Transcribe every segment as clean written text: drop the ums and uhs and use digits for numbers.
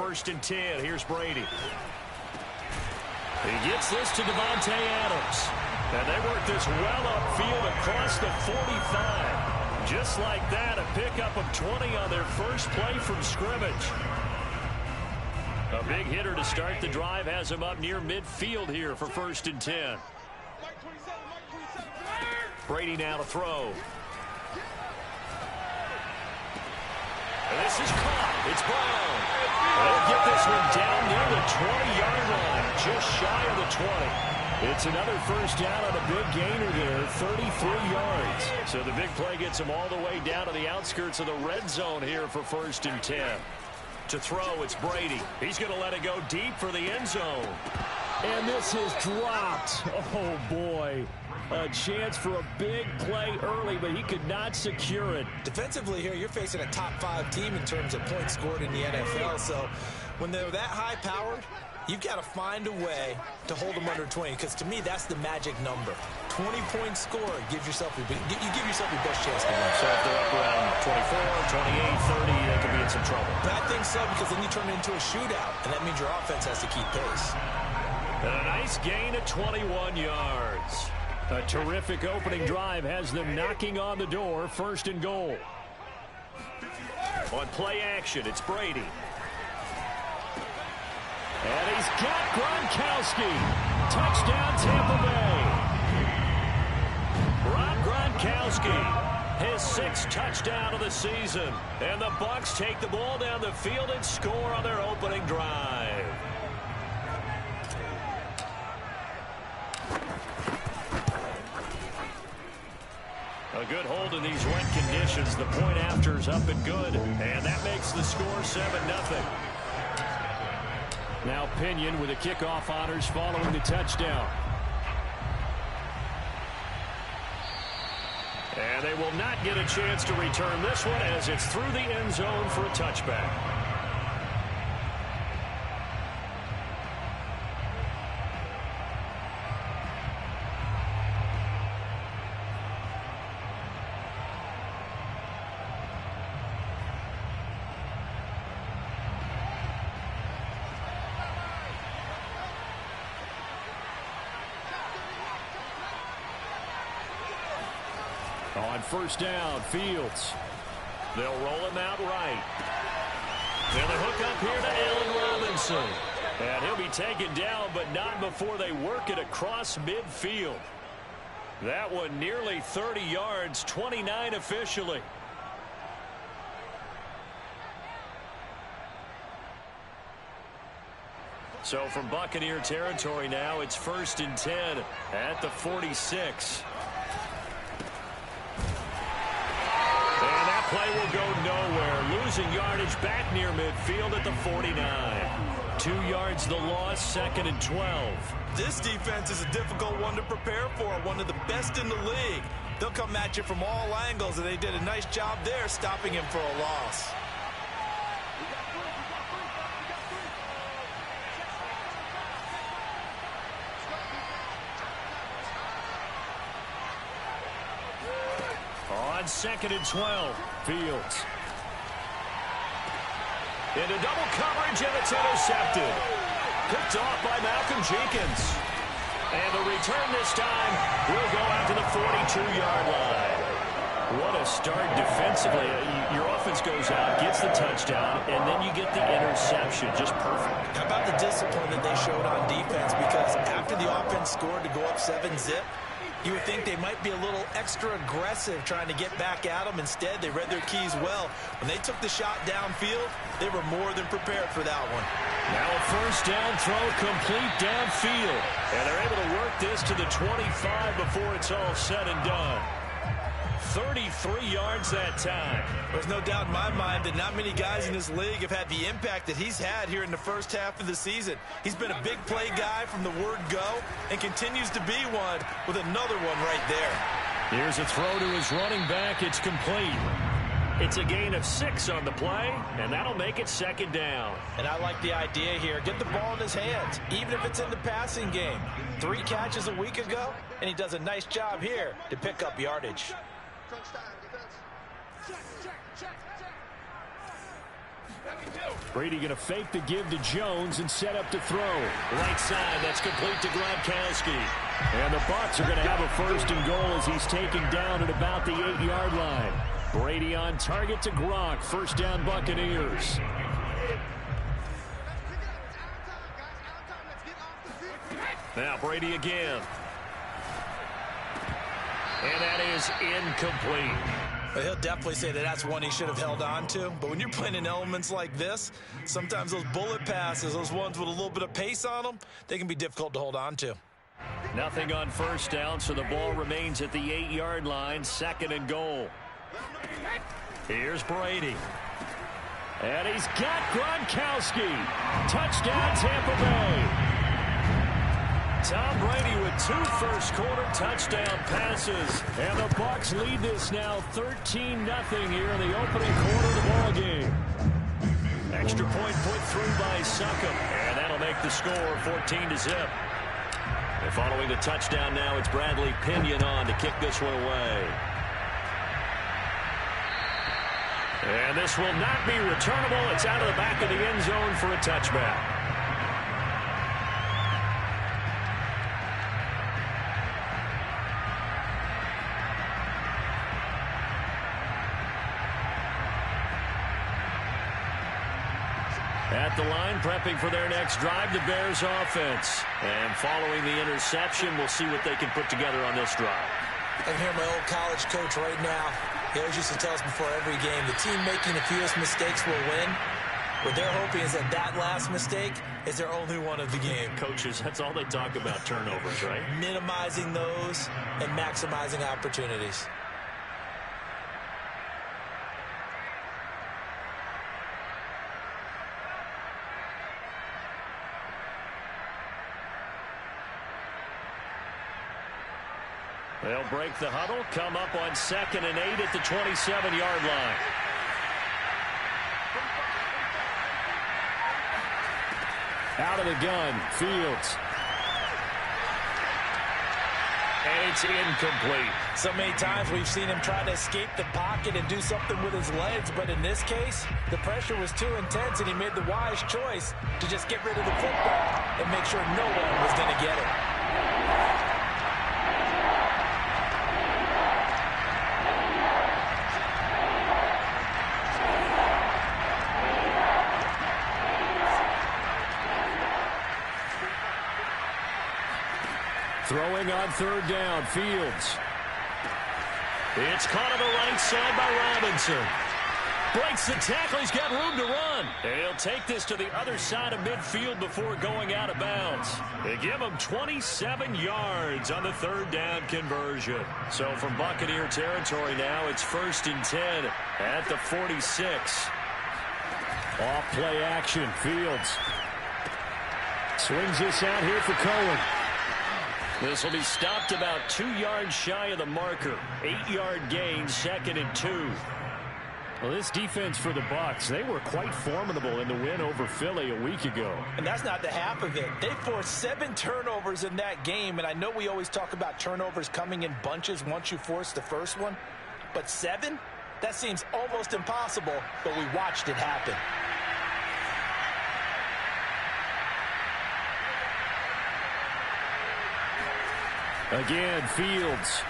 first and 10. Here's Brady. He gets this to Davante Adams. And they work this well upfield across the 45. Just like that, a pickup of 20 on their first play from scrimmage. A big hitter to start the drive has him up near midfield here for first and 10. Brady now to throw. And this is caught. It's Brown. They'll get this one down near the 20-yard line, just shy of the 20. It's another first down on a big gainer there, 33 yards. So the big play gets him all the way down to the outskirts of the red zone here for first and 10. To throw, it's Brady. He's going to let it go deep for the end zone. And this is dropped. Oh, boy. A chance for a big play early, but he could not secure it. Defensively here, you're facing a top-5 team in terms of points scored in the NFL. So when they're that high-powered, you've got to find a way to hold them under 20, because to me, that's the magic number. 20-point score gives yourself you give yourself your best chance to win. So if they're up around 24, 28, 30, they could be in some trouble. But I think so, because then you turn it into a shootout, and that means your offense has to keep pace. And a nice gain of 21 yards. A terrific opening drive has them knocking on the door, first and goal. On play action, it's Brady. And he's got Gronkowski. Touchdown, Tampa Bay. Rob Gronkowski, his 6th touchdown of the season. And the Bucs take the ball down the field and score on their opening drive. A good hold in these wet conditions. The point after's up and good. And that makes the score 7-0. Now Pinion with the kickoff honors following the touchdown. And they will not get a chance to return this one as it's through the end zone for a touchback. On first down, Fields. They'll roll him out right. Then they hook up here to Allen Robinson. And he'll be taken down, but not before they work it across midfield. That one nearly 30 yards, 29 officially. So from Buccaneer territory now, it's first and 10 at the 46. Play will go nowhere. Losing yardage back near midfield at the 49. 2 yards the loss, second and 12. This defense is a difficult one to prepare for, one of the best in the league. They'll come at you from all angles, and they did a nice job there stopping him for a loss. On second and 12, Fields. Into double coverage, and it's intercepted. Picked off by Malcolm Jenkins. And the return this time will go out to the 42-yard line. What a start defensively. Your offense goes out, gets the touchdown, and then you get the interception. Just perfect. How about the discipline that they showed on defense? Because after the offense scored to go up 7-zip, you would think they might be a little extra aggressive trying to get back at them. Instead, they read their keys well. When they took the shot downfield, they were more than prepared for that one. Now a first down throw complete downfield. And they're able to work this to the 25 before it's all said and done. 33 yards that time. There's no doubt in my mind that not many guys in this league have had the impact that he's had here in the first half of the season. He's been a big play guy from the word go and continues to be one with another one right there. Here's a throw to his running back. It's complete. It's a gain of 6 on the play, and that'll make it second down. And I like the idea here. Get the ball in his hands, even if it's in the passing game. 3 catches a week ago, and he does a nice job here to pick up yardage. Brady going to fake the give to Jones and set up to throw. Right side, that's complete to Gronkowski. And the Bucs are going to have a 1st and goal as he's taken down at about the 8-yard line. Brady on target to Gronk. 1st down Buccaneers. Now Brady again. And that is incomplete. Well, he'll definitely say that that's one he should have held on to. But when you're playing in elements like this, sometimes those bullet passes, those ones with a little bit of pace on them, they can be difficult to hold on to. Nothing on 1st down, so the ball remains at the 8-yard line. 2nd and goal. Here's Brady. And he's got Gronkowski. Touchdown, Tampa Bay. Tom Brady with 2 first-quarter touchdown passes. And the Bucs lead this now 13-0 here in the opening quarter of the ballgame. Extra point put through by Succop. And that'll make the score 14-0. And following the touchdown now, it's Bradley Pinion on to kick this one away. And this will not be returnable. It's out of the back of the end zone for a touchback. At the line, prepping for their next drive, the Bears offense. And following the interception, we'll see what they can put together on this drive. I can hear my old college coach right now. He always used to tell us before every game, the team making the fewest mistakes will win. What they're hoping is that that last mistake is their only one of the game. Coaches, that's all they talk about, turnovers, right? Minimizing those and maximizing opportunities. They'll break the huddle, come up on 2nd and 8 at the 27-yard line. Out of the gun, Fields. And it's incomplete. So many times we've seen him try to escape the pocket and do something with his legs, but in this case, the pressure was too intense and he made the wise choice to just get rid of the football and make sure no one was going to get it. Throwing on 3rd down, Fields. It's caught on the right side by Robinson. Breaks the tackle, he's got room to run. He'll take this to the other side of midfield before going out of bounds. They give him 27 yards on the 3rd down conversion. So from Buccaneer territory now, it's 1st and 10 at the 46. Off play action, Fields. Swings this out here for Cohen. This will be stopped about 2 yards shy of the marker. 8-yard gain, 2nd and 2. Well, this defense for the Bucs, they were quite formidable in the win over Philly a week ago. And that's not the half of it. They forced 7 turnovers in that game, and I know we always talk about turnovers coming in bunches once you force the first one. But 7? That seems almost impossible, but we watched it happen. Again, Fields.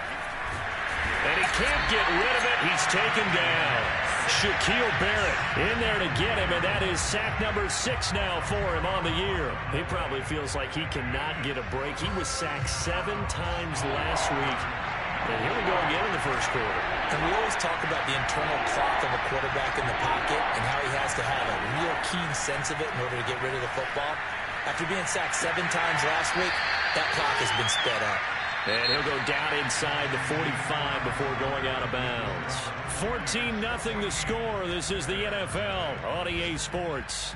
And he can't get rid of it. He's taken down. Shaquille Barrett in there to get him, and that is sack number 6 now for him on the year. He probably feels like he cannot get a break. He was sacked 7 times last week. And here we go again in the first quarter. And we always talk about the internal clock of a quarterback in the pocket and how he has to have a real keen sense of it in order to get rid of the football. After being sacked 7 times last week, that clock has been sped up. And he'll go down inside the 45 before going out of bounds. 14-0 the score. This is the NFL on EA Sports.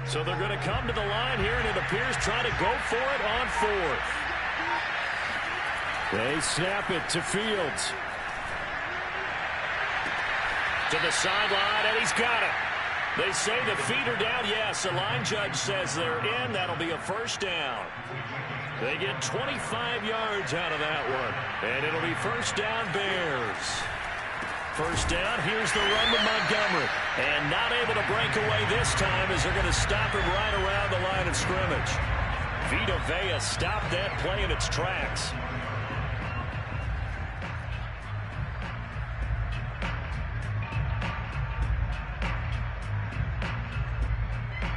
So they're going to come to the line here, and it appears try to go for it on 4th. They snap it to Fields. To the sideline, and he's got it. They say the feet are down. Yes, the line judge says they're in. That'll be a first down. They get 25 yards out of that one. And it'll be first down, Bears. First down, here's the run to Montgomery. And not able to break away this time as they're going to stop him right around the line of scrimmage. Vita Vea stopped that play in its tracks.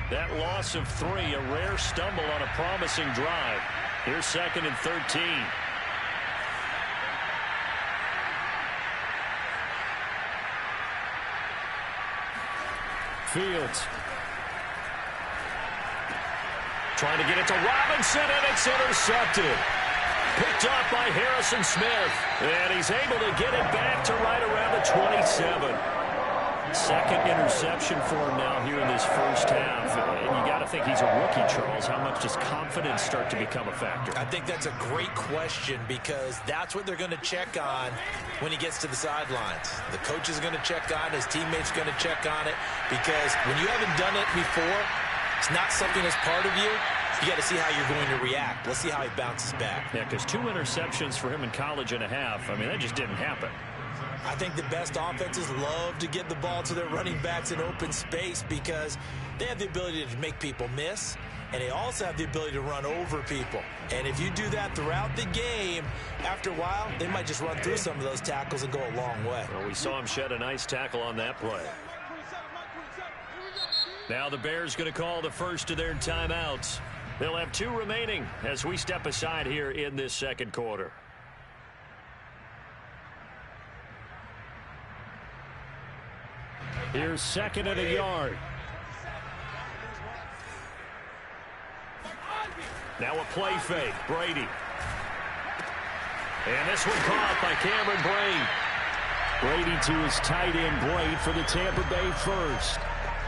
That loss of 3, a rare stumble on a promising drive. Here's 2nd and 13. Fields. Trying to get it to Robinson, and it's intercepted. Picked off by Harrison Smith. And he's able to get it back to right around the 27. Second interception for him now here in this first half. And you got to think he's a rookie, Charles. How much does confidence start to become a factor? I think that's a great question because that's what they're going to check on when he gets to the sidelines. The coach is going to check on it. His teammates are going to check on it because when you haven't done it before, it's not something that's part of you. You got to see how you're going to react. Let's see how he bounces back. Yeah, because 2 interceptions for him in college and a half. I mean, that just didn't happen. I think the best offenses love to get the ball to their running backs in open space because they have the ability to make people miss, and they also have the ability to run over people. And if you do that throughout the game, after a while, they might just run through some of those tackles and go a long way. Well, we saw him shed a nice tackle on that play. Now the Bears going to call the first of their timeouts. They'll have 2 remaining as we step aside here in this second quarter. Here's 2nd and a yard. Now a play fake. Brady. And this one caught by Cameron Brate. Brady to his tight end, Brate, for the Tampa Bay first.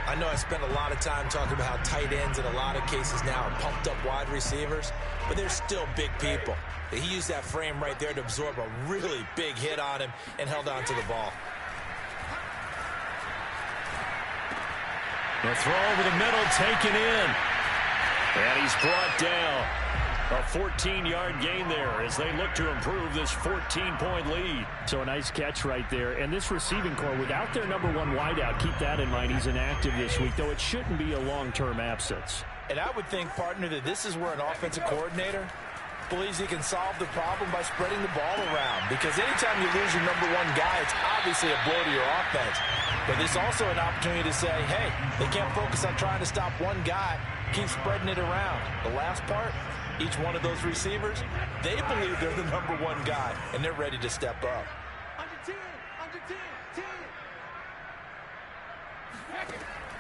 I know I spent a lot of time talking about how tight ends in a lot of cases now are pumped up wide receivers, but they're still big people. He used that frame right there to absorb a really big hit on him and held on to the ball. The throw over the middle, taken in. And he's brought down. A 14-yard gain there as they look to improve this 14-point lead. So a nice catch right there. And this receiving core, without their number 1 wideout, keep that in mind. He's inactive this week, though it shouldn't be a long-term absence. And I would think, partner, that this is where an offensive coordinator believes he can solve the problem by spreading the ball around. Because anytime you lose your number 1 guy, it's obviously a blow to your offense. But it's also an opportunity to say, hey, they can't focus on trying to stop one guy. Keep spreading it around. The last part, each one of those receivers, they believe they're the number 1 guy, and they're ready to step up.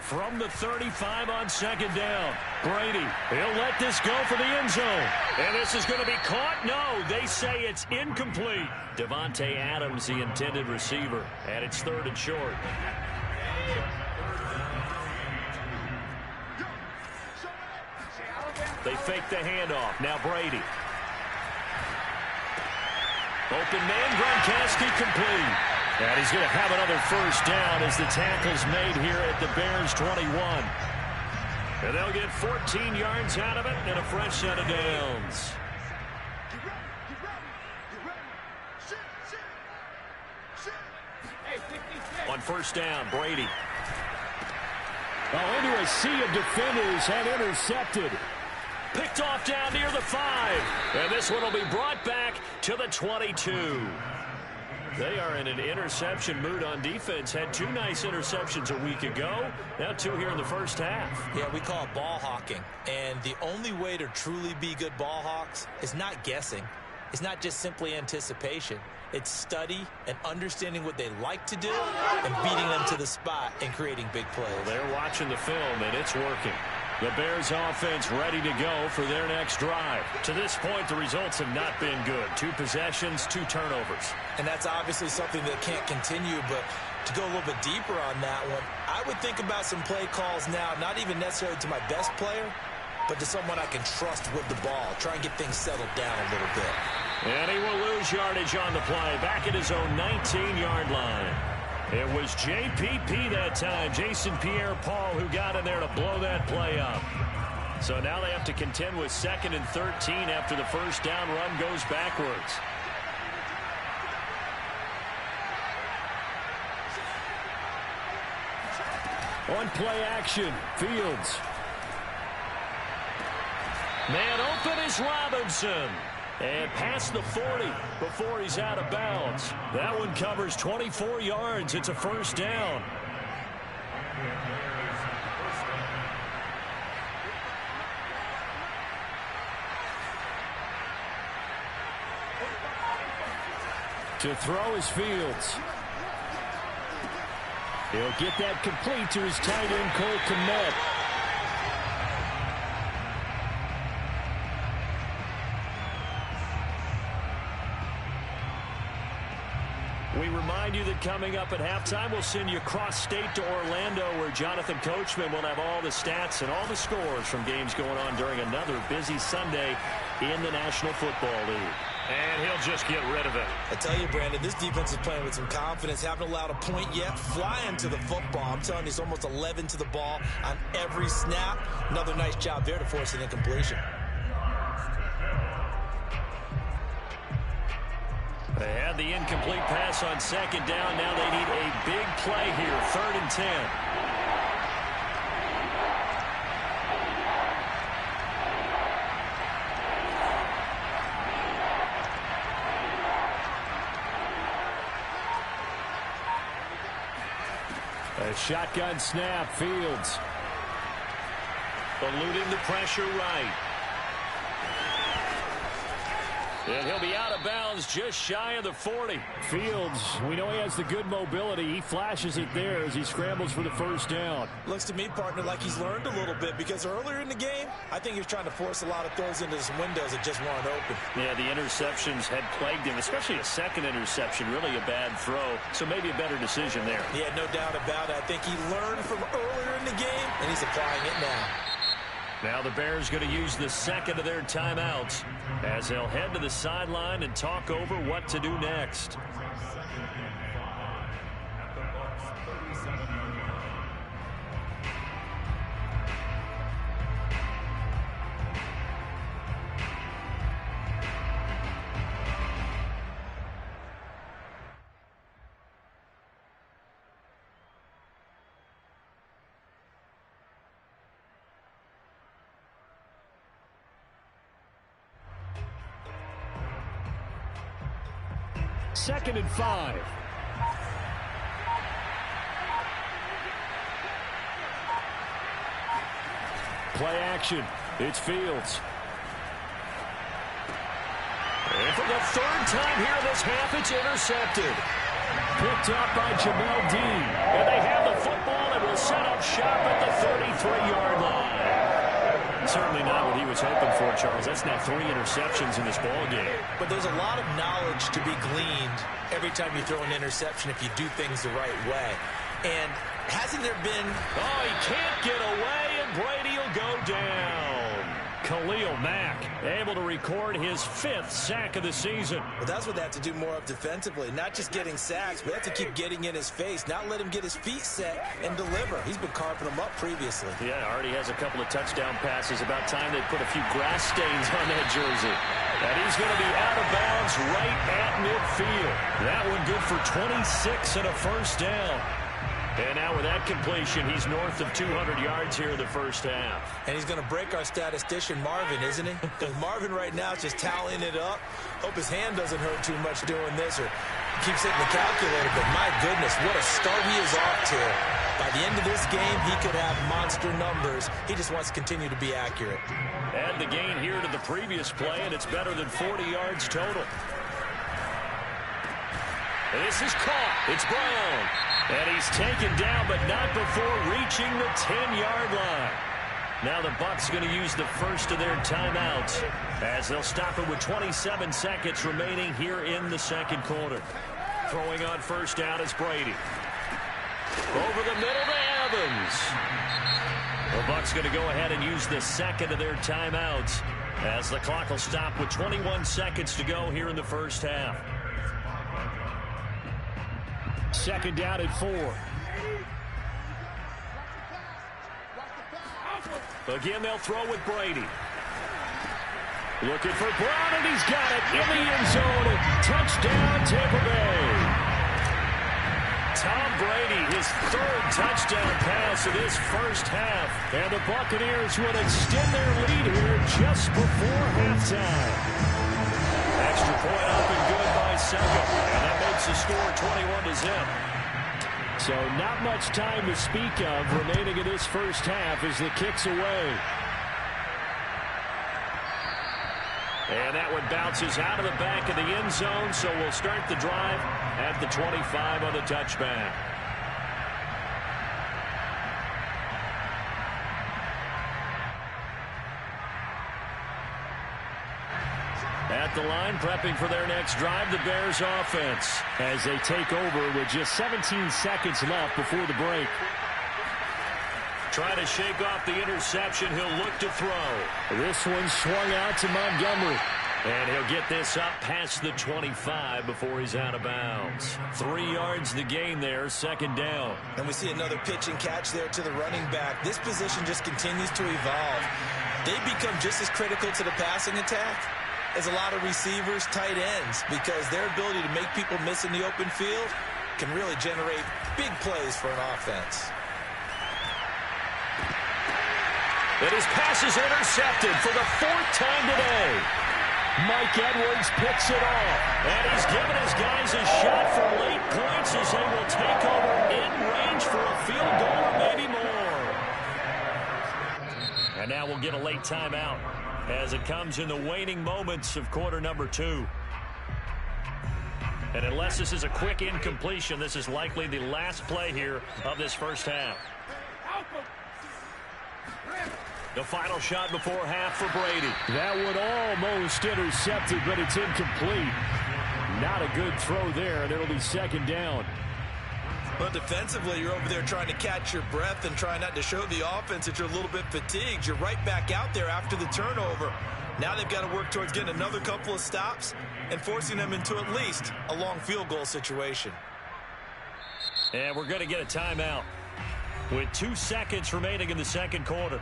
From the 35 on 2nd down, Brady, he'll let this go for the end zone. And this is going to be caught? No, they say it's incomplete. Devontae Adams, the intended receiver, and it's 3rd and short. They fake the handoff. Now Brady. Open man, Gronkowski complete. And he's going to have another first down as the tackle's made here at the Bears 21. And they'll get 14 yards out of it and a fresh set of downs. On first down, Brady. Into a sea of defenders and intercepted. Picked off down near the 5. And this one will be brought back to the 22. They are in an interception mood on defense. Had 2 nice interceptions a week ago. Now 2 here in the first half. Yeah, we call it ball hawking. And the only way to truly be good ball hawks is not guessing. It's not just simply anticipation. It's study and understanding what they like to do and beating them to the spot and creating big plays. Well, they're watching the film, and it's working. The Bears offense ready to go for their next drive. To this point, the results have not been good. 2 possessions, 2 turnovers. And that's obviously something that can't continue, but to go a little bit deeper on that one, I would think about some play calls now, not even necessarily to my best player, but to someone I can trust with the ball. Try and get things settled down a little bit. And he will lose yardage on the play, back at his own 19-yard line. It was JPP that time, Jason Pierre-Paul, who got in there to blow that play up. So now they have to contend with 2nd and 13 after the first down run goes backwards. On play action, Fields. Man open is Robinson. And past the 40 before he's out of bounds. That one covers 24 yards. It's a first down. To throw is Fields. He'll get that complete to his tight end, Cole Kmet. We remind you that coming up at halftime, we'll send you cross-state to Orlando, where Jonathan Coachman will have all the stats and all the scores from games going on during another busy Sunday in the National Football League. And he'll just get rid of it. I tell you, Brandon, this defense is playing with some confidence. Haven't allowed a point yet. Flying to the football. I'm telling you, it's almost 11 to the ball on every snap. Another nice job there to force an incompletion. They had the incomplete pass on 2nd down. Now they need a big play here. 3rd and 10. A shotgun snap, Fields. Eluding the pressure right. And he'll be out of bounds just shy of the 40. Fields, we know he has the good mobility. He flashes it there as he scrambles for the first down. Looks to me, partner, like he's learned a little bit, because earlier in the game, I think he was trying to force a lot of throws into some windows that just weren't open. Yeah, the interceptions had plagued him, especially a second interception, really a bad throw. So maybe a better decision there. Yeah, no doubt about it. I think he learned from earlier in the game, and he's applying it now. Now the Bears going to use the second of their timeouts as they'll head to the sideline and talk over what to do next. Second and 5. Play action. It's Fields. And for the 3rd time here this half, it's intercepted. Picked up by Jamel Dean. And they have the football and will set up shop at the 33-yard line. Certainly not what he was hoping for, Charles. That's now 3 interceptions in this ball game. But there's a lot of knowledge to be gleaned every time you throw an interception if you do things the right way. And hasn't there been... Oh, he can't get away, and Brady will go down. Khalil Mack able to record his 5th sack of the season. Well, that's what they have to do more of defensively. Not just getting sacks, but they have to keep getting in his face. Not let him get his feet set and deliver. He's been carving them up previously. Yeah, already has a couple of touchdown passes. About time they put a few grass stains on that jersey. And he's going to be out of bounds right at midfield. That one good for 26 and a first down. And now with that completion, he's north of 200 yards here in the first half. And he's going to break our statistician, Marvin, isn't he? Because Marvin right now is just tallying it up. Hope his hand doesn't hurt too much doing this, or keeps hitting the calculator. But my goodness, what a start he is off to. By the end of this game, he could have monster numbers. He just wants to continue to be accurate. Add the gain here to the previous play, and it's better than 40 yards total. This is caught. It's Brown. And he's taken down, but not before reaching the 10-yard line. Now the Bucs going to use the first of their timeouts as they'll stop it with 27 seconds remaining here in the second quarter. Throwing on first down is Brady. Over the middle to Evans. The Bucs going to go ahead and use the second of their timeouts as the clock will stop with 21 seconds to go here in the first half. Second down at 4. Again, they'll throw with Brady. Looking for Brown, and he's got it in the end zone. Touchdown, Tampa Bay. Tom Brady, his third touchdown pass of this first half. And the Buccaneers would extend their lead here just before halftime. Extra point up and good by Second. And that makes the score 21-0. So not much time to speak of remaining in this first half as the kick's away. And that one bounces out of the back of the end zone, so we'll start the drive at the 25 on the touchback. At the line, prepping for their next drive, the Bears offense, as they take over with just 17 seconds left before the break. Trying to shake off the interception, he'll look to throw. This one swung out to Montgomery. And he'll get this up past the 25 before he's out of bounds. 3 yards the gain there, second down. And we see another pitch and catch there to the running back. This position just continues to evolve. They become just as critical to the passing attack as a lot of receivers, tight ends, because their ability to make people miss in the open field can really generate big plays for an offense. And his pass is intercepted for the 4th time today. Mike Edwards picks it off. And he's given his guys a shot for late points as they will take over in range for a field goal or maybe more. And now we'll get a late timeout as it comes in the waning moments of quarter number 2. And unless this is a quick incompletion, this is likely the last play here of this first half. The final shot before half for Brady. That one almost intercepted, but it's incomplete. Not a good throw there, and it'll be second down. But defensively, you're over there trying to catch your breath and trying not to show the offense that you're a little bit fatigued. You're right back out there after the turnover. Now they've got to work towards getting another couple of stops and forcing them into at least a long field goal situation. And we're going to get a timeout with 2 seconds remaining in the second quarter.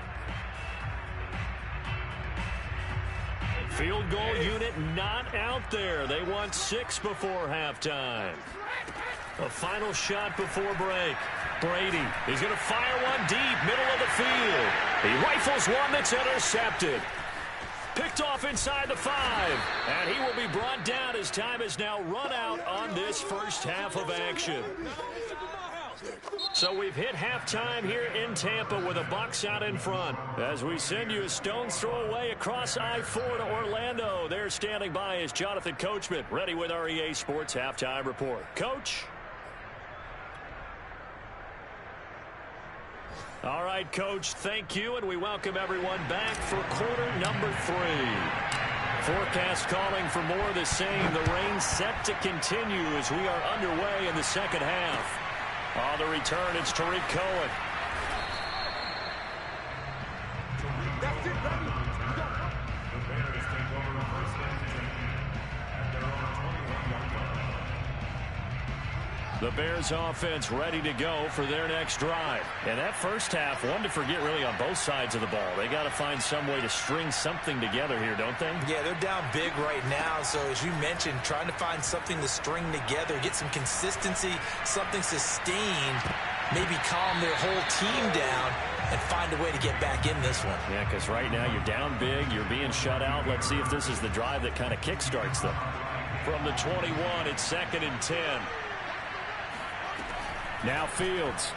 Field goal unit not out there. They want 6 before halftime. A final shot before break. Brady is going to fire one deep, middle of the field. He rifles one that's intercepted. Picked off inside the 5. And he will be brought down as time is now run out on this first half of action. So we've hit halftime here in Tampa with the Bucs out in front. As we send you a stone's throw away across I-4 to Orlando. There standing by is Jonathan Coachman, ready with our EA Sports Halftime Report. Coach? All right, Coach, thank you, and we welcome everyone back for quarter number 3. Forecast calling for more of the same. The rain set to continue as we are underway in the second half. On the return, it's Tariq Cohen. The Bears offense ready to go for their next drive. And that first half, one to forget really on both sides of the ball. They got to find some way to string something together here, don't they? Yeah, they're down big right now. So as you mentioned, trying to find something to string together, get some consistency, something sustained, maybe calm their whole team down and find a way to get back in this one. Yeah, because right now you're down big, you're being shut out. Let's see if this is the drive that kind of kickstarts them. From the 21, it's 2nd and 10. Now Fields.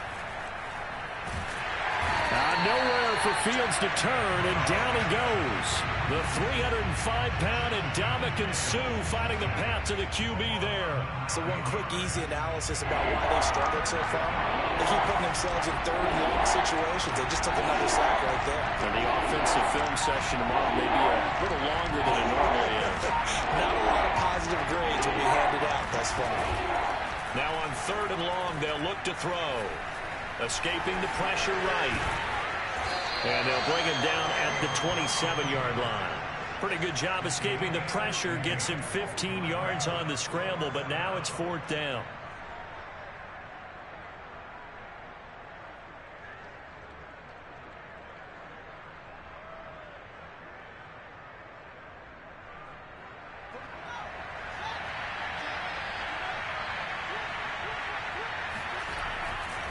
Nowhere for Fields to turn, and down he goes. The 305-pound Ndamukong Suh finding the path to the QB there. So one quick, easy analysis about why they've struggled so far. They keep putting themselves in 3rd and long situations. They just took another sack right there. And the offensive film session tomorrow may be a little longer than it normally is. Not a lot of positive grades will be handed out thus far. Now on 3rd and long, they'll look to throw. Escaping the pressure right. And they'll bring him down at the 27-yard line. Pretty good job escaping the pressure. Gets him 15 yards on the scramble, but now it's 4th down.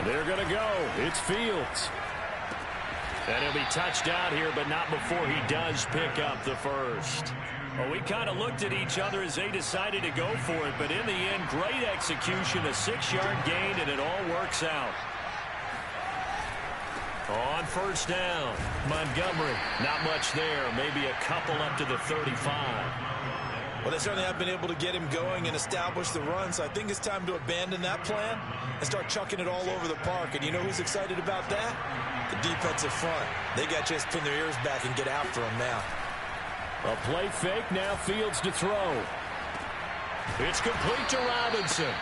They're going to go. It's Fields. And he'll be touched out here, but not before he does pick up the first. Well, we kind of looked at each other as they decided to go for it, but in the end, great execution, a 6-yard gain, and it all works out. On 1st down, Montgomery, not much there, maybe a couple up to the 35. Well, they certainly have been able to get him going and establish the run, so I think it's time to abandon that plan and start chucking it all over the park. And you know who's excited about that? The defensive front. They got to just pin their ears back and get after him now. A play fake, now Fields to throw. It's complete to Robinson.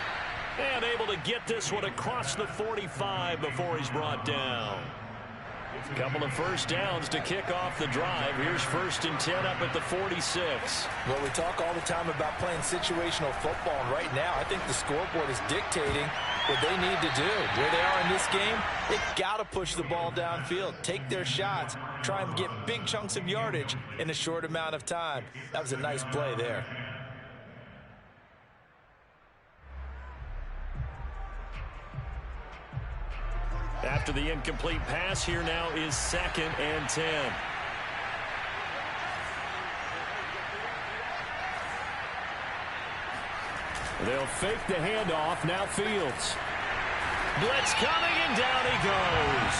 And able to get this one across the 45 before he's brought down. A couple of 1st downs to kick off the drive. Here's 1st and 10 up at the 46. Well, we talk all the time about playing situational football, and right now I think the scoreboard is dictating what they need to do. Where they are in this game, they've got to push the ball downfield, take their shots, try and get big chunks of yardage in a short amount of time. That was a nice play there. After the incomplete pass, here now is 2nd and 10. They'll fake the handoff. Now Fields. Blitz coming, and down he goes.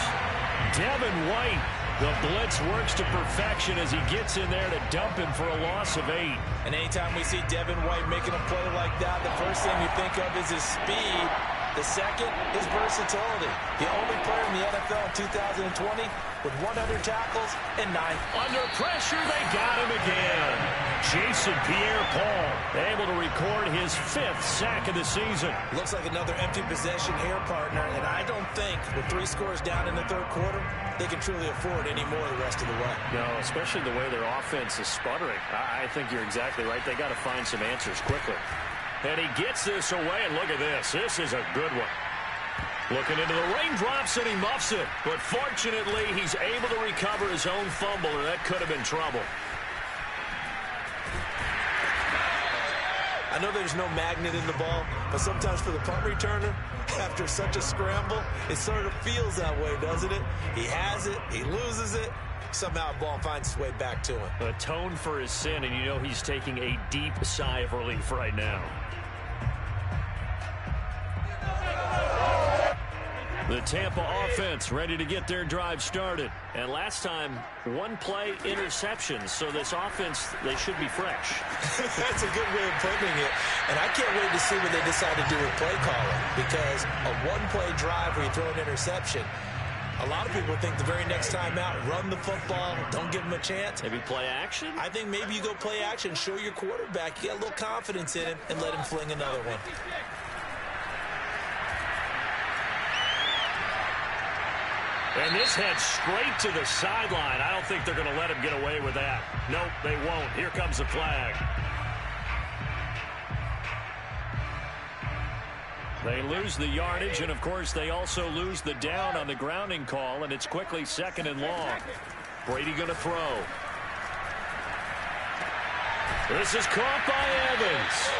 Devin White. The blitz works to perfection as he gets in there to dump him for a loss of 8. And anytime we see Devin White making a play like that, the first thing you think of is his speed. The second is versatility. The only player in the NFL in 2020 with 100 tackles and 9. Under pressure, they got him again. Jason Pierre-Paul able to record his 5th sack of the season. Looks like another empty possession here, partner, and I don't think with 3 scores down in the 3rd quarter, they can truly afford any more the rest of the way. No, especially the way their offense is sputtering. I think you're exactly right. They got to find some answers quickly. And he gets this away, and look at this. This is a good one. Looking into the raindrops, and he muffs it. But fortunately, he's able to recover his own fumble, or that could have been trouble. I know there's no magnet in the ball, but sometimes for the punt returner, after such a scramble, it sort of feels that way, doesn't it? He has it, he loses it. Somehow the ball finds its way back to him. Atone for his sin, and you know he's taking a deep sigh of relief right now. The Tampa offense ready to get their drive started. And last time, 1 play interceptions. So this offense, they should be fresh. That's a good way of putting it. And I can't wait to see what they decide to do with play calling. Because a 1-play drive where you throw an interception, a lot of people think the very next time out, run the football, don't give him a chance. Maybe play action? I think maybe you go play action, show your quarterback, you got a little confidence in him, and let him fling another one. And this heads straight to the sideline. I don't think they're going to let him get away with that. Nope, they won't. Here comes the flag. They lose the yardage, and, of course, they also lose the down on the grounding call, and it's quickly 2nd and long. Brady going to throw. This is caught by Evans.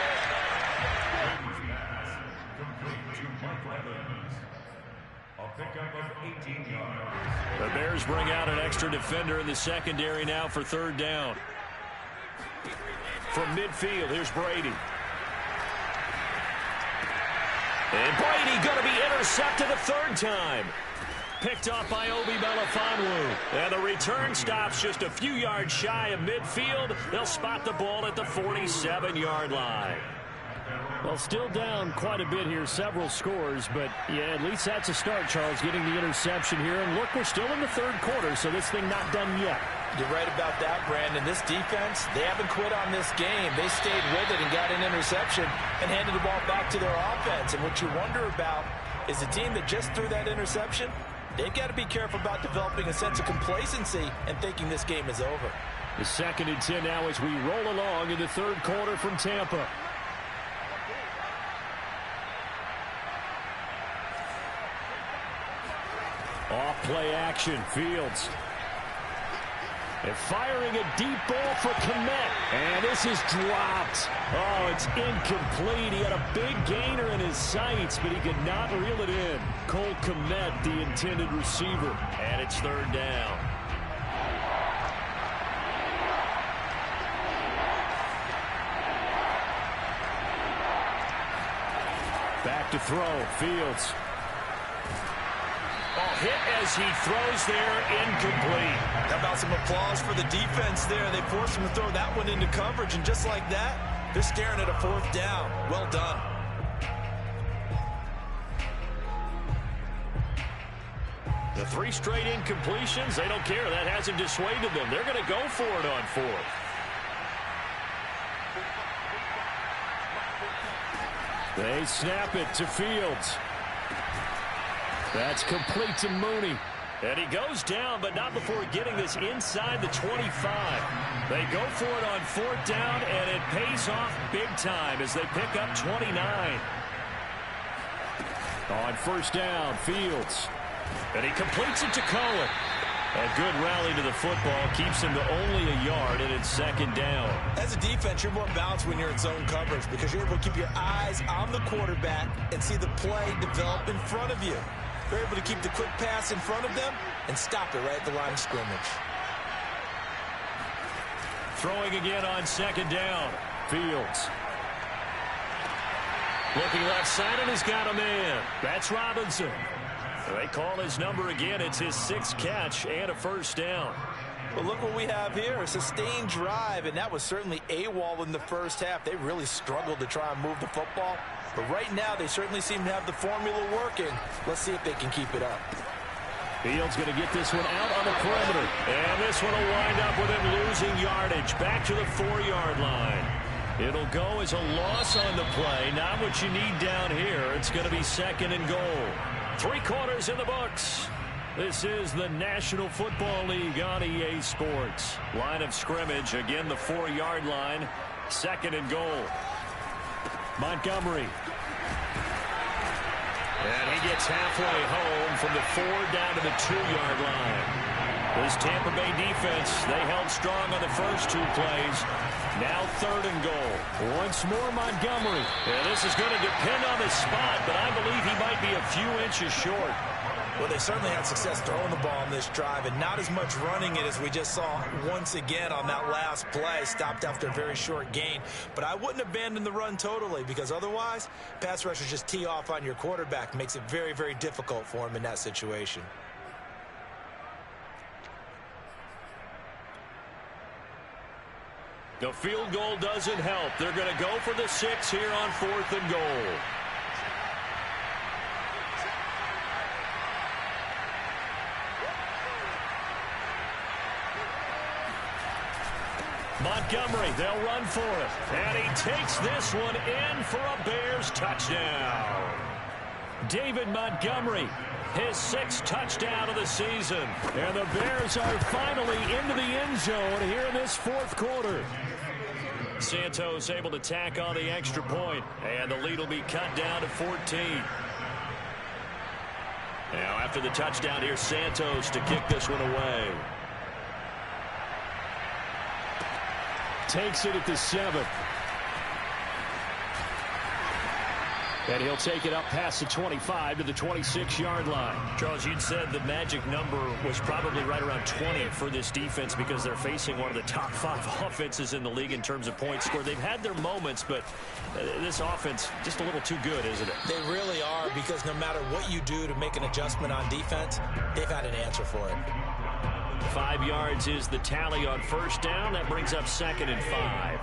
The Bears bring out an extra defender in the secondary now for 3rd down. From midfield, here's Brady. And Brady going to be intercepted a 3rd time. Picked off by Obi Melifonwu. And the return stops just a few yards shy of midfield. They'll spot the ball at the 47-yard line. Well, still down quite a bit here, several scores, but yeah, at least that's a start, Charles, getting the interception here. And look, we're still in the 3rd quarter, so this thing not done yet. You're right about that, Brandon. This defense, they haven't quit on this game. They stayed with it and got an interception and handed the ball back to their offense. And what you wonder about is the team that just threw that interception, they've got to be careful about developing a sense of complacency and thinking this game is over. The 2nd and 10 now as we roll along in the 3rd quarter from Tampa. Off play action, Fields. And firing a deep ball for Kmet. And this is dropped. Oh, it's incomplete. He had a big gainer in his sights, but he could not reel it in. Cole Kmet, the intended receiver. And it's 3rd down. Back to throw, Fields. Hit as he throws there, incomplete. How about some applause for the defense there? They forced him to throw that one into coverage, and just like that, they're staring at a 4th down. Well done. The 3 straight incompletions, they don't care. That hasn't dissuaded them. They're going to go for it on 4th. They snap it to Fields. That's complete to Mooney. And he goes down, but not before getting this inside the 25. They go for it on 4th down, and it pays off big time as they pick up 29. On 1st down, Fields. And he completes it to Cohen. A good rally to the football keeps him to only a yard, and it's 2nd down. As a defense, you're more balanced when you're in zone coverage because you're able to keep your eyes on the quarterback and see the play develop in front of you. They're able to keep the quick pass in front of them and stop it right at the line of scrimmage. Throwing again on 2nd down. Fields. Looking left side, and he's got a man. That's Robinson. They call his number again. It's his 6th catch and a 1st down. Well, look what we have here. A sustained drive, and that was certainly AWOL in the 1st half. They really struggled to try and move the football. But right now, they certainly seem to have the formula working. Let's see if they can keep it up. Fields going to get this one out on the perimeter. And this one will wind up with him losing yardage back to the 4-yard line. It'll go as a loss on the play. Not what you need down here. It's going to be 2nd and goal. 3 quarters in the books. This is the National Football League on EA Sports. Line of scrimmage, again the 4-yard line. 2nd and goal. Montgomery. And he gets halfway home from the 4 down to the 2-yard line. This Tampa Bay defense, they held strong on the first 2 plays. Now 3rd and goal. Once more Montgomery. And this is going to depend on the spot, but I believe he might be a few inches short. Well, they certainly had success throwing the ball on this drive and not as much running it as we just saw once again on that last play. Stopped after a very short gain. But I wouldn't abandon the run totally because otherwise, pass rushers just tee off on your quarterback. Makes it very, very difficult for him in that situation. The field goal doesn't help. They're going to go for the 6 here on 4th and goal. Montgomery, they'll run for it. And he takes this one in for a Bears touchdown. David Montgomery, his 6th touchdown of the season. And the Bears are finally into the end zone here in this 4th quarter. Santos able to tack on the extra point, and the lead will be cut down to 14. Now after the touchdown, here's Santos to kick this one away. Takes it at the 7. And he'll take it up past the 25 to the 26-yard line. Charles, you'd said the magic number was probably right around 20 for this defense because they're facing one of the top 5 offenses in the league in terms of points scored. They've had their moments, but this offense just a little too good, isn't it? They really are because no matter what you do to make an adjustment on defense, they've had an answer for it. 5 yards is the tally on 1st down. That brings up 2nd and 5.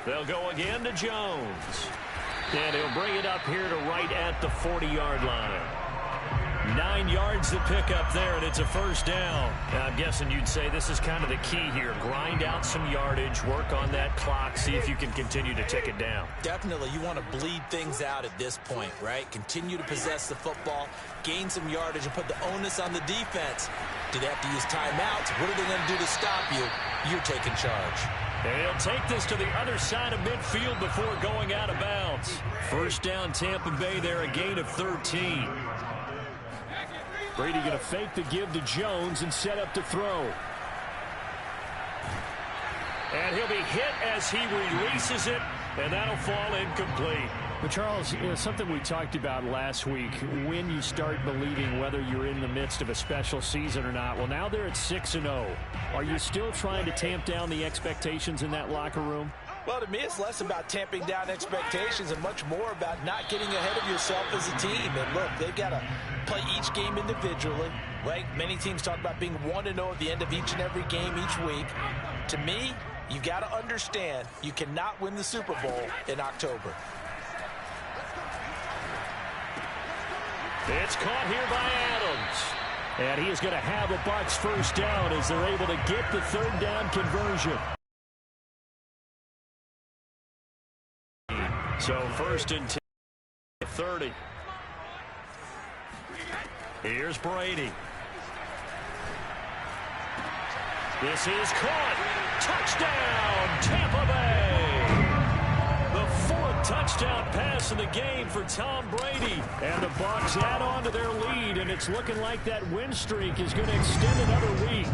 They'll go again to Jones. And he'll bring it up here to right at the 40-yard line. 9 yards to pick up there, and it's a first down. Now, I'm guessing you'd say this is kind of the key here. Grind out some yardage, work on that clock, see if you can continue to tick it down. Definitely, you want to bleed things out at this point, right? Continue to possess the football, gain some yardage, and put the onus on the defense. Do they have to use timeouts? What are they going to do to stop you? You're taking charge. And he'll take this to the other side of midfield before going out of bounds. First down, Tampa Bay there, a gain of 13. Brady going to fake the give to Jones and set up to throw. And he'll be hit as he releases it, and that'll fall incomplete. But, Charles, something we talked about last week, when you start believing whether you're in the midst of a special season or not. Well, now they're at 6-0. Are you still trying to tamp down the expectations in that locker room? Well, to me, it's less about tamping down expectations and much more about not getting ahead of yourself as a team. And, look, they've got to play each game individually. Right? Many teams talk about being 1-0 at the end of each and every game each week. To me, you've got to understand you cannot win the Super Bowl in October. It's caught here by Adams. And he is going to have a Bucs first down as they're able to get the third down conversion. So first and 10, 30. Here's Brady. This is caught. Touchdown, Tampa Bay. The fourth touchdown pass in the game for Tom Brady. And the Bucs add on to their lead, and it's looking like that win streak is going to extend another week.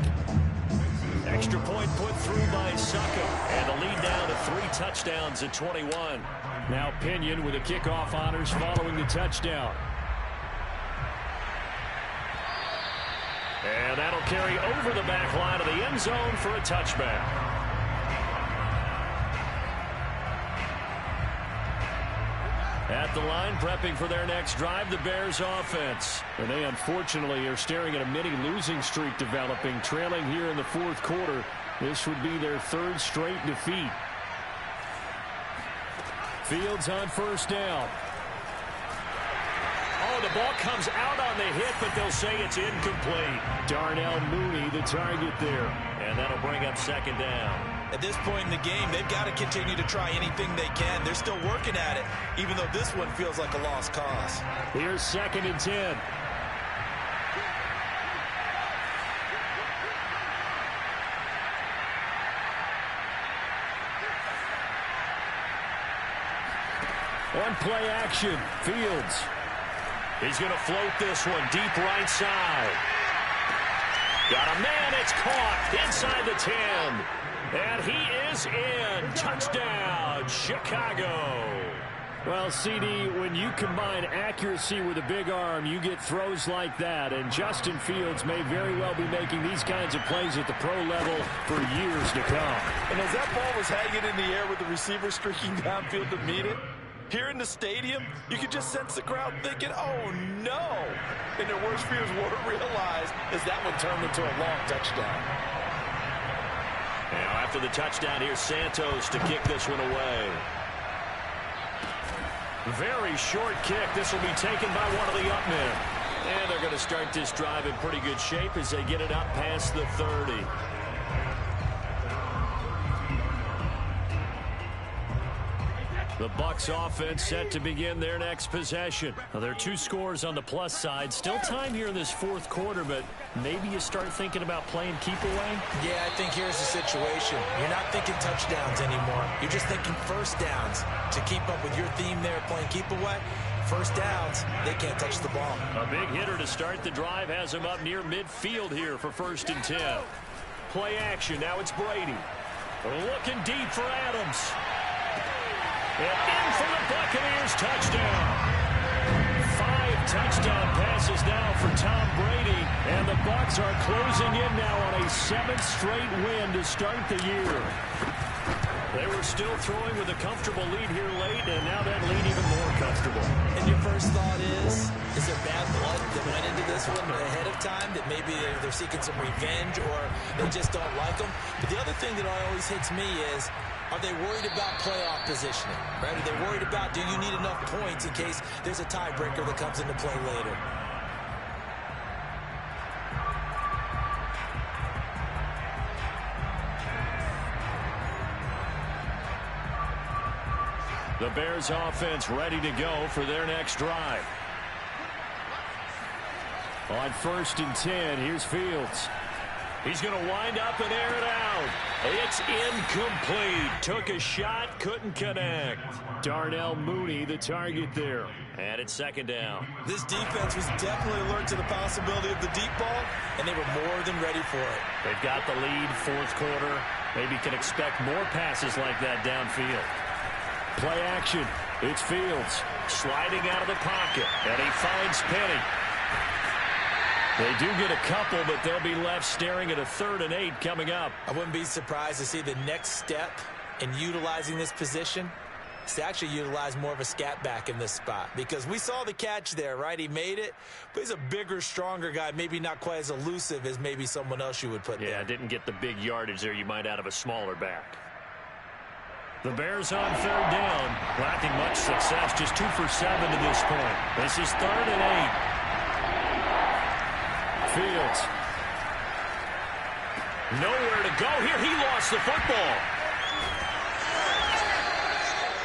Extra point put through by Saka, and the lead down to 3 touchdowns at 21. Now Pinion with the kickoff honors following the touchdown. And that'll carry over the back line of the end zone for a touchback. At the line, prepping for their next drive, the Bears offense. And they unfortunately are staring at a mini losing streak developing, trailing here in the fourth quarter. This would be their 3rd straight defeat. Fields on first down. Oh, the ball comes out on the hit, but they'll say it's incomplete. Darnell Mooney, the target there. And that'll bring up second down. At this point in the game, they've got to continue to try anything they can. They're still working at it, even though this one feels like a lost cause. Here's second and 10. On play action, Fields. He's going to float this one deep right side. Got a man, it's caught inside the 10. And he is in. Touchdown, Chicago. Well, CD, when you combine accuracy with a big arm, you get throws like that. And Justin Fields may very well be making these kinds of plays at the pro level for years to come. And as that ball was hanging in the air with the receiver streaking downfield to meet it, here in the stadium, you could just sense the crowd thinking, oh, no. And their worst fears were realized as that one turned into a long touchdown. Now after the touchdown, here's Santos to kick this one away. Very short kick. This will be taken by one of the up men. And they're going to start this drive in pretty good shape as they get it up past the 30. The Bucs offense set to begin their next possession. Now, there are 2 scores on the plus side. Still time here in this fourth quarter, but maybe you start thinking about playing keep away? Yeah, I think here's the situation. You're not thinking touchdowns anymore. You're just thinking first downs. To keep up with your theme there, playing keep away, first downs, they can't touch the ball. A big hitter to start the drive has him up near midfield here for first and 10. Play action. Now it's Brady. Looking deep for Adams. And in for the Buccaneers, touchdown. 5 touchdown passes now for Tom Brady. And the Bucs are closing in now on a 7th straight win to start the year. They were still throwing with a comfortable lead here late, and now that lead even more comfortable. And your first thought is there bad blood that went into this one ahead of time, that maybe they're seeking some revenge or they just don't like them? But the other thing that always hits me is, are they worried about playoff positioning? Right? Are they worried about, do you need enough points in case there's a tiebreaker that comes into play later? The Bears offense ready to go for their next drive. On 1st and 10, here's Fields. He's going to wind up and air it out. It's incomplete. Took a shot, couldn't connect. Darnell Mooney, the target there. And it's 2nd down. This defense was definitely alert to the possibility of the deep ball, and they were more than ready for it. They've got the lead, 4th quarter. Maybe can expect more passes like that downfield. Play action. It's Fields sliding out of the pocket, and he finds Penny. They do get a couple, but they'll be left staring at a 3rd and 8 coming up. I wouldn't be surprised to see the next step in utilizing this position is to actually utilize more of a scat back in this spot, because we saw the catch there, right? He made it, but he's a bigger, stronger guy, maybe not quite as elusive as maybe someone else you would put there. Yeah, didn't get the big yardage there you might out of a smaller back. The Bears on 3rd down, lacking much success, just 2 for 7 to this point. This is 3rd and 8. Fields. Nowhere to go here. He lost the football.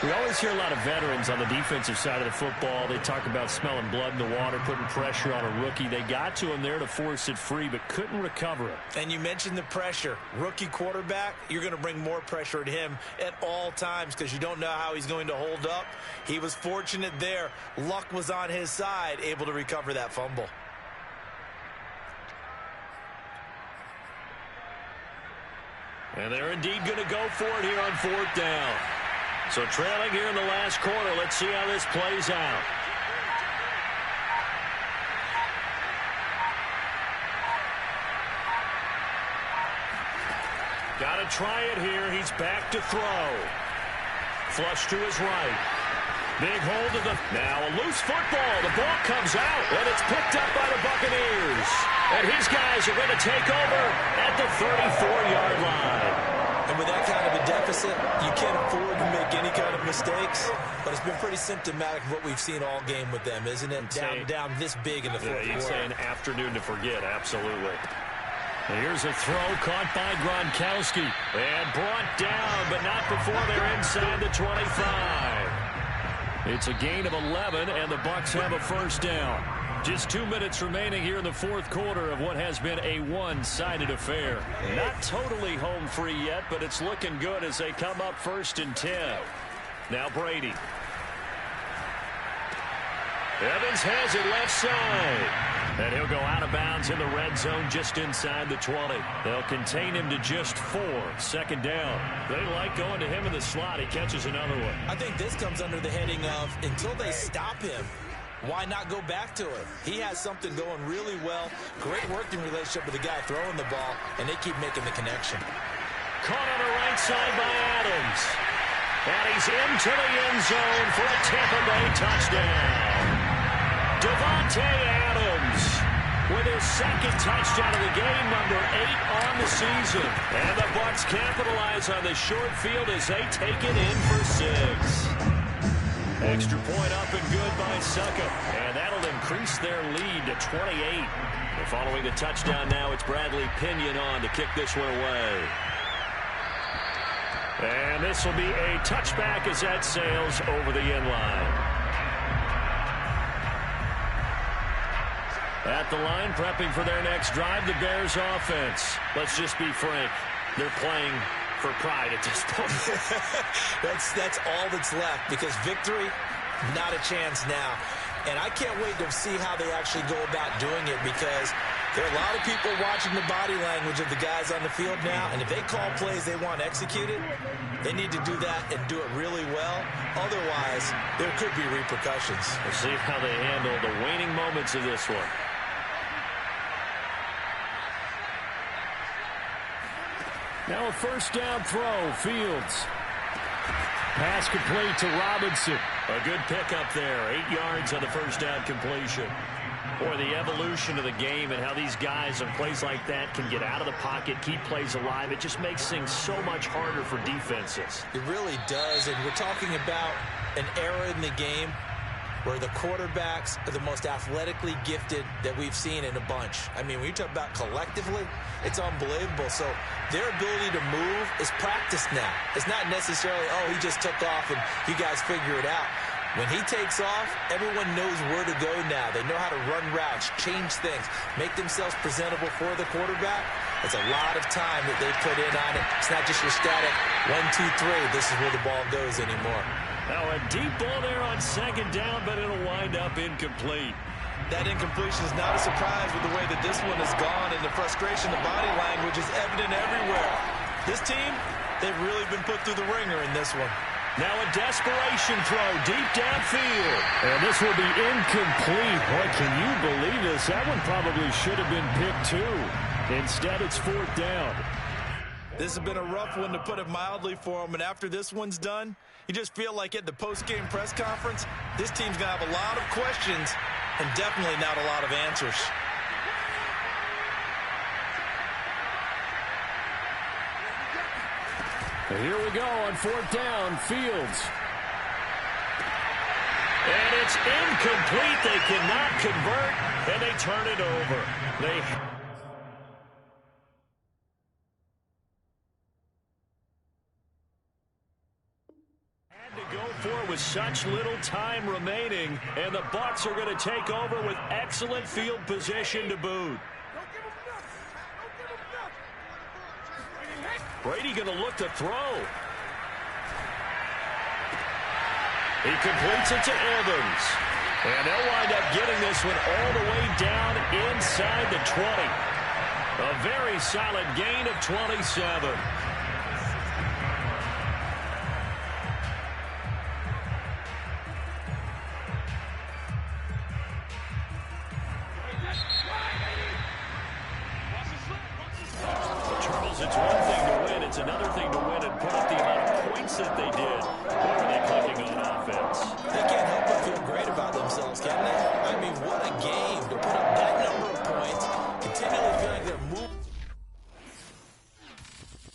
We always hear a lot of veterans on the defensive side of the football. They talk about smelling blood in the water, putting pressure on a rookie. They got to him there to force it free, but couldn't recover it. And you mentioned the pressure. Rookie quarterback, you're going to bring more pressure at him at all times because you don't know how he's going to hold up. He was fortunate there. Luck was on his side, able to recover that fumble. And they're indeed going to go for it here on 4th down. So trailing here in the last quarter. Let's see how this plays out. Got to try it here. He's back to throw. Flush to his right. Big hold of the... Now a loose football. The ball comes out, and it's picked up by the Buccaneers. And his guys are going to take over at the 34-yard line. And with that kind of a deficit, you can't afford to make any kind of mistakes. But it's been pretty symptomatic of what we've seen all game with them, isn't it? Down this big in the 4th quarter. You'd say an afternoon to forget, absolutely. And here's a throw caught by Gronkowski. And brought down, but not before they're inside the 25. It's a gain of 11, and the Bucs have a 1st down. Just 2 minutes remaining here in the 4th quarter of what has been a one-sided affair. Not totally home free yet, but it's looking good as they come up 1st and 10. Now Brady. Evans has it left side. And he'll go out of bounds in the red zone just inside the 20. They'll contain him to just 4. 2nd down. They like going to him in the slot. He catches another one. I think this comes under the heading of until they stop him, why not go back to it? He has something going really well. Great working relationship with the guy throwing the ball, and they keep making the connection. Caught on the right side by Adams. And he's into the end zone for a Tampa Bay touchdown. Davante Adams with his 2nd touchdown of the game, number 8 on the season. And the Bucs capitalize on the short field as they take it in for 6. Extra point up and good by Succop. And that'll increase their lead to 28. And following the touchdown now, it's Bradley Pinion on to kick this one away. And this will be a touchback as that sails over the end line. At the line, prepping for their next drive, the Bears offense. Let's just be frank. They're playing for pride at this point. That's all that's left, because victory, not a chance now. And I can't wait to see how they actually go about doing it, because there are a lot of people watching the body language of the guys on the field now, and if they call plays they want executed, they need to do that and do it really well. Otherwise, there could be repercussions. We'll see how they handle the waning moments of this one. Now a 1st down throw, Fields. Pass complete to Robinson. A good pickup there, 8 yards on the 1st down completion. Boy, the evolution of the game and how these guys on plays like that can get out of the pocket, keep plays alive, it just makes things so much harder for defenses. It really does, and we're talking about an era in the game where the quarterbacks are the most athletically gifted that we've seen in a bunch. I mean, when you talk about collectively, it's unbelievable. So their ability to move is practiced now. It's not necessarily, oh, he just took off and you guys figure it out. When he takes off, everyone knows where to go now. They know how to run routes, change things, make themselves presentable for the quarterback. It's a lot of time that they put in on it. It's not just your static 1, 2, 3. This is where the ball goes anymore. Now a deep ball there on second down, but it'll wind up incomplete. That incompletion is not a surprise with the way that this one has gone, and the frustration, the body language is evident everywhere. This team, they've really been put through the ringer in this one. Now a desperation throw deep downfield. And this will be incomplete. Boy, can you believe this? That one probably should have been picked too. Instead, it's fourth down. This has been a rough one, to put it mildly, for him. And after this one's done, you just feel like at the post-game press conference, this team's going to have a lot of questions and definitely not a lot of answers. Here we go on fourth down, Fields. And it's incomplete. They cannot convert, and they turn it over. They had to go for it with such little time remaining, and the Bucs are going to take over with excellent field position to boot. Brady going to look to throw. He completes it to Evans. And they'll wind up getting this one all the way down inside the 20. A very solid gain of 27. It's one thing to win. It's another thing to win and put up the amount of points that they did. Boy, were they clicking on offense.